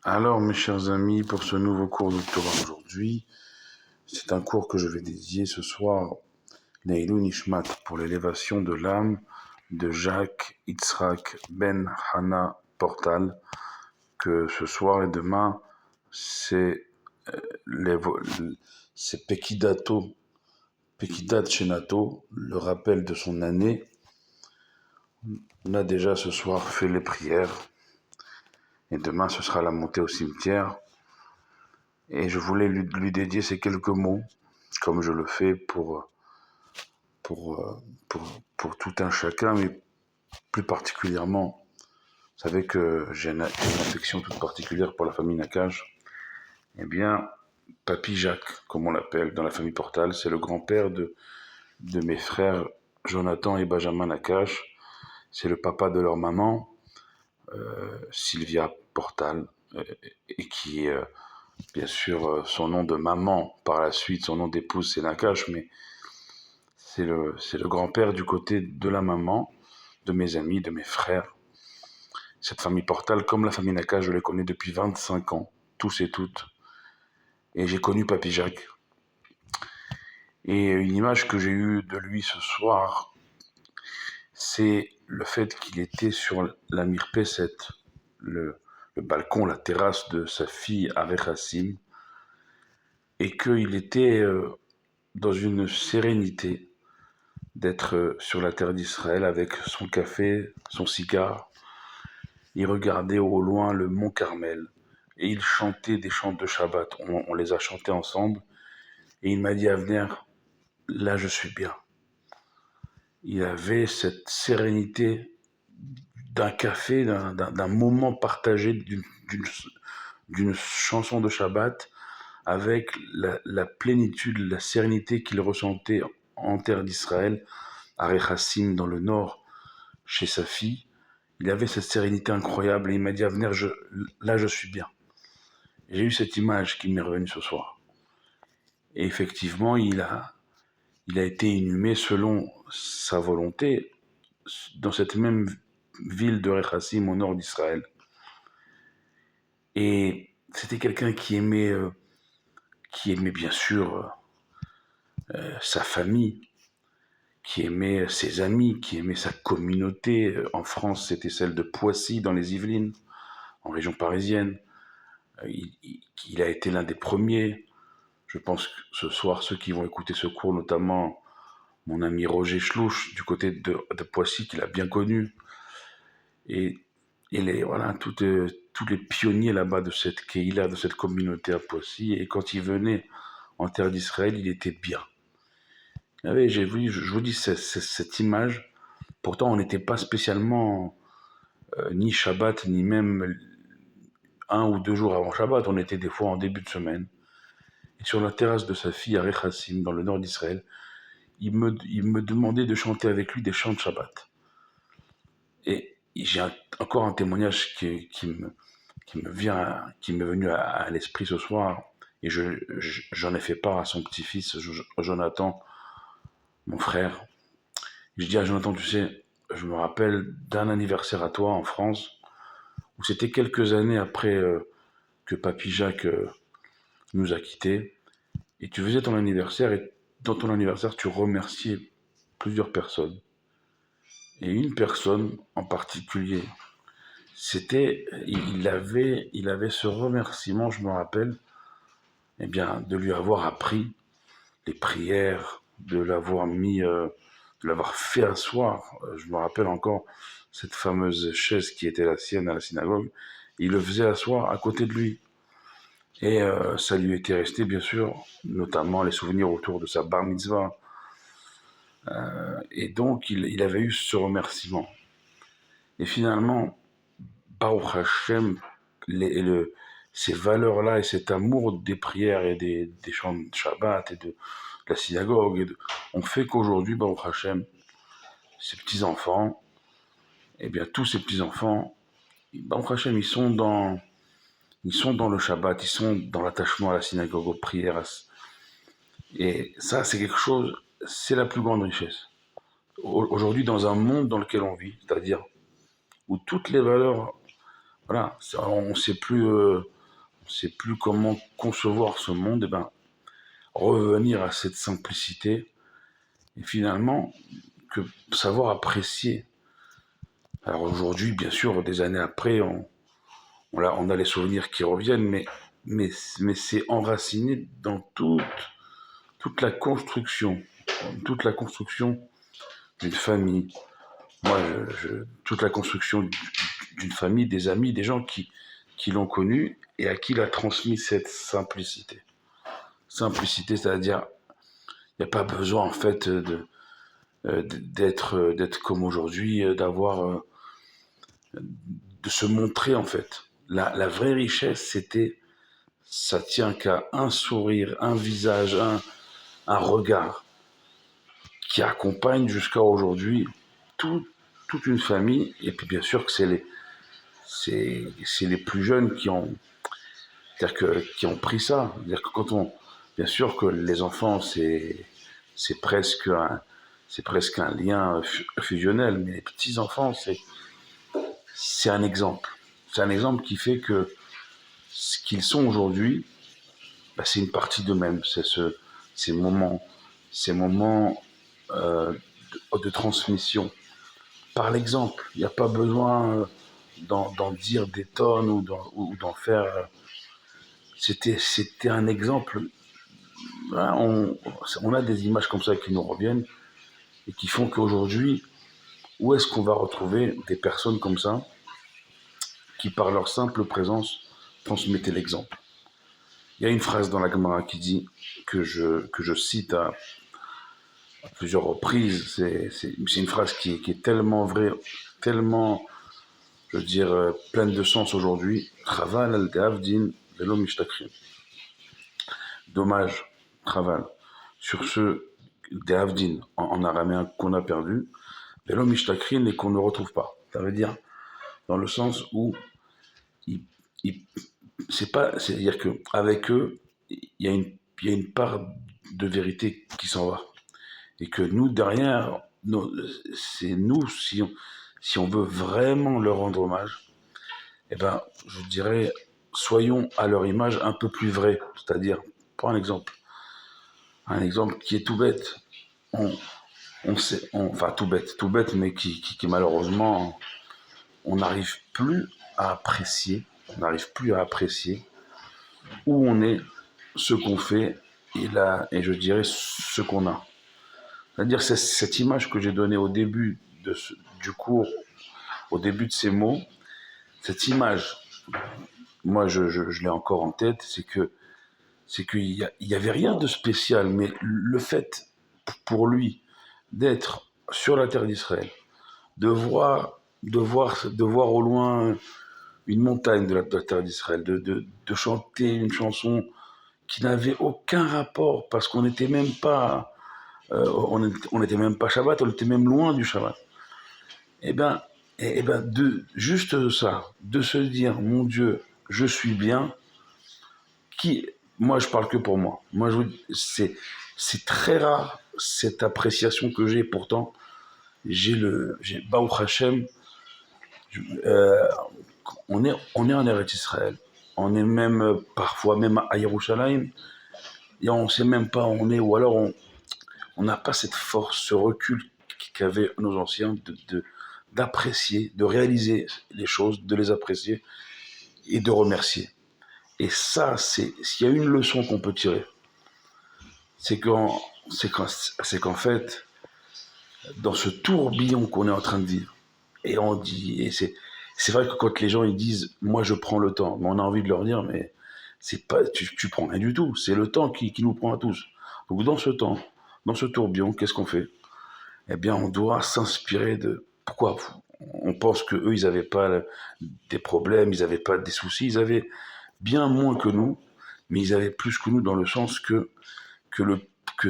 Alors, mes chers amis, pour ce nouveau cours de Torah aujourd'hui, c'est un cours que je vais dédier ce soir, Leilou Nishmat, pour l'élévation de l'âme de Jacques Yitzhak Ben Hana Portal, que ce soir et demain, c'est Pekidat Shenato, le rappel de son année. On a déjà ce soir fait les prières, et demain ce sera la montée au cimetière. Et je voulais lui dédier ces quelques mots, comme je le fais pour tout un chacun, mais plus particulièrement, vous savez que j'ai une affection toute particulière pour la famille Nakash. Eh bien, Papy Jacques, comme on l'appelle dans la famille Portal, c'est le grand-père de mes frères Jonathan et Benjamin Nakash. C'est le papa de leur maman, Sylvia Portal, et qui est bien sûr son nom de maman par la suite, son nom d'épouse c'est Nakash, mais c'est le grand-père du côté de la maman, de mes amis, de mes frères. Cette famille Portal, comme la famille Nakash, je les connais depuis 25 ans, tous et toutes. Et j'ai connu Papy Jacques. Et une image que j'ai eue de lui ce soir, c'est le fait qu'il était sur la Mirpesset, le balcon, la terrasse de sa fille Arechassim, et qu'il était dans une sérénité d'être sur la terre d'Israël avec son café, son cigare. Il regardait au loin le mont Carmel et il chantait des chants de Shabbat. On les a chantés ensemble et il m'a dit, Avner, là je suis bien. Il avait cette sérénité d'un café, d'un moment partagé, d'une chanson de Shabbat avec la plénitude, la sérénité qu'il ressentait en terre d'Israël, à Rechassim dans le nord, chez sa fille. Il avait cette sérénité incroyable et il m'a dit, Avner, là je suis bien. J'ai eu cette image qui m'est revenue ce soir. Et effectivement, il a été inhumé selon sa volonté dans cette même ville de Rechassim au nord d'Israël. Et c'était quelqu'un qui aimait bien sûr sa famille, qui aimait ses amis, qui aimait sa communauté. En France, c'était celle de Poissy, dans les Yvelines, en région parisienne. Il a été l'un des premiers. Je pense que ce soir, ceux qui vont écouter ce cours, notamment mon ami Roger Schlouch, du côté de Poissy, qu'il a bien connu. Et voilà, tous les pionniers là-bas de cette Keïla, de cette communauté à Poissy. Et quand il venait en terre d'Israël, il était bien. Vous savez, je vous dis cette image. Pourtant, on n'était pas spécialement ni Shabbat, ni même 1 ou 2 jours avant Shabbat. On était des fois en début de semaine. Et sur la terrasse de sa fille à Rechassim, dans le nord d'Israël, il me demandait de chanter avec lui des chants de Shabbat. Et j'ai encore un témoignage qui m'est venu à l'esprit ce soir, et j'en ai fait part à son petit-fils, Jonathan, mon frère. Je dis à Jonathan, tu sais, je me rappelle d'un anniversaire à toi en France, où c'était quelques années après que Papy Jacques nous a quittés, et tu faisais ton anniversaire, et dans ton anniversaire, tu remerciais plusieurs personnes. Et une personne en particulier, il avait ce remerciement, je me rappelle, eh bien, de lui avoir appris les prières, de l'avoir fait asseoir. Je me rappelle encore cette fameuse chaise qui était la sienne à la synagogue. Il le faisait asseoir à côté de lui. Et ça lui était resté, bien sûr, notamment les souvenirs autour de sa bar mitzvah. Et donc, il avait eu ce remerciement. Et finalement, Baruch Hashem, ces valeurs-là et cet amour des prières et des chants de Shabbat et de la synagogue, ont fait qu'aujourd'hui, Baruch Hashem, ces petits-enfants, eh bien tous ces petits-enfants, Baruch Hashem, ils sont dans le Shabbat, ils sont dans l'attachement à la synagogue, aux prières. Et ça, c'est quelque chose, c'est la plus grande richesse. Aujourd'hui, dans un monde dans lequel on vit, c'est-à-dire où toutes les valeurs, voilà, on ne sait plus c'est plus comment concevoir ce monde, et ben, revenir à cette simplicité et finalement que savoir apprécier. Alors aujourd'hui, bien sûr, des années après, on a les souvenirs qui reviennent, mais c'est enraciné dans toute la construction, toute la construction d'une famille. Moi, toute la construction d'une famille, des amis, des gens qui l'ont connu et à qui il a transmis cette simplicité. Simplicité, c'est-à-dire, il n'y a pas besoin en fait d'être comme aujourd'hui, de se montrer en fait. La vraie richesse, ça tient qu'à un sourire, un visage, un regard qui accompagne jusqu'à aujourd'hui tout, toute une famille. Et puis bien sûr que c'est les plus jeunes qui ont pris ça. C'est-à-dire que bien sûr que les enfants, c'est presque un lien fusionnel, mais les petits enfants, c'est un exemple. C'est un exemple qui fait que ce qu'ils sont aujourd'hui, bah, c'est une partie d'eux-mêmes. Ces moments, ces moments de transmission. Par l'exemple, il n'y a pas besoin d'en dire des tonnes ou d'en faire. C'était un exemple. Hein, on a des images comme ça qui nous reviennent et qui font qu'aujourd'hui, où est-ce qu'on va retrouver des personnes comme ça qui, par leur simple présence, transmettaient l'exemple. Il y a une phrase dans la Gemara qui dit, que je cite à plusieurs reprises, c'est une phrase qui est tellement vraie, tellement, je veux dire, pleine de sens aujourd'hui. Chaval al-Deavdin velo mishtakrim. Dommage, Chaval, sur ce Deavdin en araméen qu'on a perdu, velo mishtakrim et qu'on ne retrouve pas. Ça veut dire dans le sens où il, il, c'est-à-dire qu'avec eux, il y a une part de vérité qui s'en va. Et que nous, derrière, c'est nous, si on veut vraiment leur rendre hommage, eh ben, je dirais, soyons à leur image un peu plus vrais. C'est-à-dire, pour un exemple qui est tout bête. On sait, enfin tout bête, mais qui malheureusement, on n'arrive plus à apprécier, on n'arrive plus à apprécier où on est, ce qu'on fait, et je dirais ce qu'on a. C'est-à-dire cette image que j'ai donnée au début du cours, au début de ces mots, cette image, moi je l'ai encore en tête, c'est qu'il y avait rien de spécial, mais le fait pour lui d'être sur la terre d'Israël, de voir au loin une montagne de la terre d'Israël, de chanter une chanson qui n'avait aucun rapport, parce qu'on n'était même pas, on n'était même pas Shabbat, on était même loin du Shabbat. Eh ben, juste ça, de se dire, mon Dieu, je suis bien, moi je parle que pour moi. Moi, c'est très rare cette appréciation que j'ai. Pourtant, j'ai Baruch Hashem, euh, on est en Eretz Israël. On est même parfois même à Yerushalayim, et on ne sait même pas où on est, ou alors on n'a pas cette force, ce recul qu'avaient nos anciens d'apprécier, de réaliser les choses, de les apprécier et de remercier. Et ça, s'il y a une leçon qu'on peut tirer, c'est qu'en fait, dans ce tourbillon qu'on est en train de vivre, et c'est vrai que quand les gens ils disent, moi je prends le temps, mais on a envie de leur dire, mais c'est pas, tu prends rien du tout, c'est le temps qui nous prend à tous. Donc dans ce temps, dans ce tourbillon, qu'est-ce qu'on fait? Eh bien, on doit s'inspirer de. Pourquoi? On pense que eux, ils n'avaient pas des problèmes, ils n'avaient pas des soucis, ils avaient bien moins que nous, mais ils avaient plus que nous dans le sens que, le, que,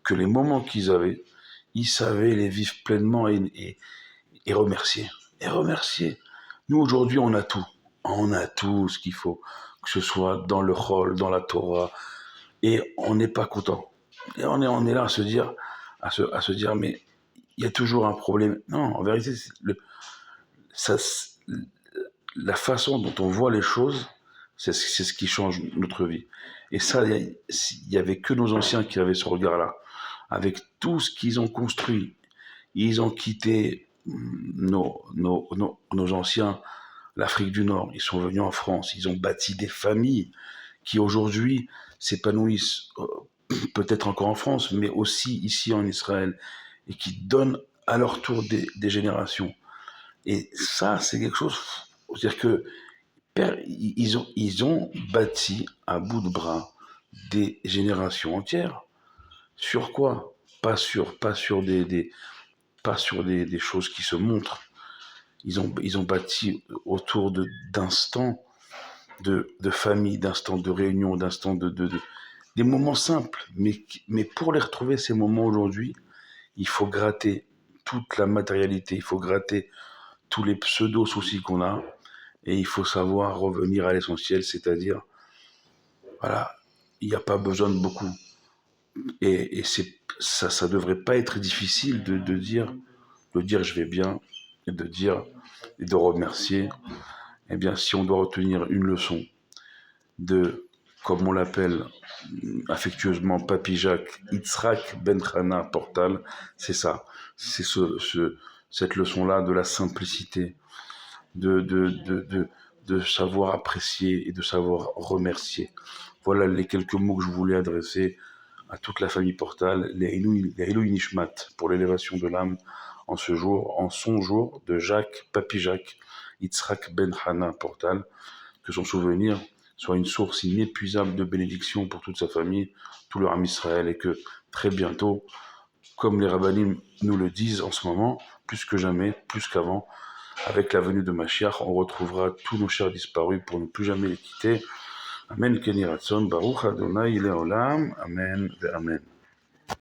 que les moments qu'ils avaient, ils savaient les vivre pleinement et remercier. Et remercier. Nous, aujourd'hui, on a tout. On a tout ce qu'il faut, que ce soit dans le Chol, dans la Torah, et on n'est pas content. Et on est là à se dire, mais il y a toujours un problème. Non, en vérité, ça, la façon dont on voit les choses C'est ce qui change notre vie. Et ça, il n'y avait que nos anciens qui avaient ce regard-là. Avec tout ce qu'ils ont construit, ils ont quitté nos anciens, l'Afrique du Nord, ils sont venus en France, ils ont bâti des familles qui aujourd'hui s'épanouissent peut-être encore en France, mais aussi ici en Israël, et qui donnent à leur tour des générations. Et ça, c'est quelque chose, c'est-à-dire que ils ont bâti à bout de bras des générations entières. Sur quoi? Pas sur des choses qui se montrent. Ils ont bâti autour d'instants de famille, d'instants de réunion, d'instants des moments simples. Mais pour les retrouver, ces moments aujourd'hui, il faut gratter toute la matérialité, il faut gratter tous les pseudo-soucis qu'on a, et il faut savoir revenir à l'essentiel, c'est-à-dire, voilà, il n'y a pas besoin de beaucoup. Et ça devrait pas être difficile de dire je vais bien, et de remercier. Eh bien, si on doit retenir une leçon comme on l'appelle affectueusement Papy Jacques, Yitzhak Ben Hana Portal, c'est ça. C'est cette leçon-là de la simplicité, de, de, de, de, de savoir apprécier et de savoir remercier. Voilà les quelques mots que je voulais adresser à toute la famille Portal, les Ilui Nishmat, pour l'élévation de l'âme en son jour de Jacques, Papy Jacques, Yitzhak Ben Hana Portal, que son souvenir soit une source inépuisable de bénédiction pour toute sa famille, tout leur âme Israël, et que très bientôt, comme les rabbinim nous le disent en ce moment, plus que jamais, plus qu'avant, avec la venue de Mashiach, on retrouvera tous nos chers disparus pour ne plus jamais les quitter. Amen, Kenny Ratson, Baruch Adonai Leolam, Amen, Amen.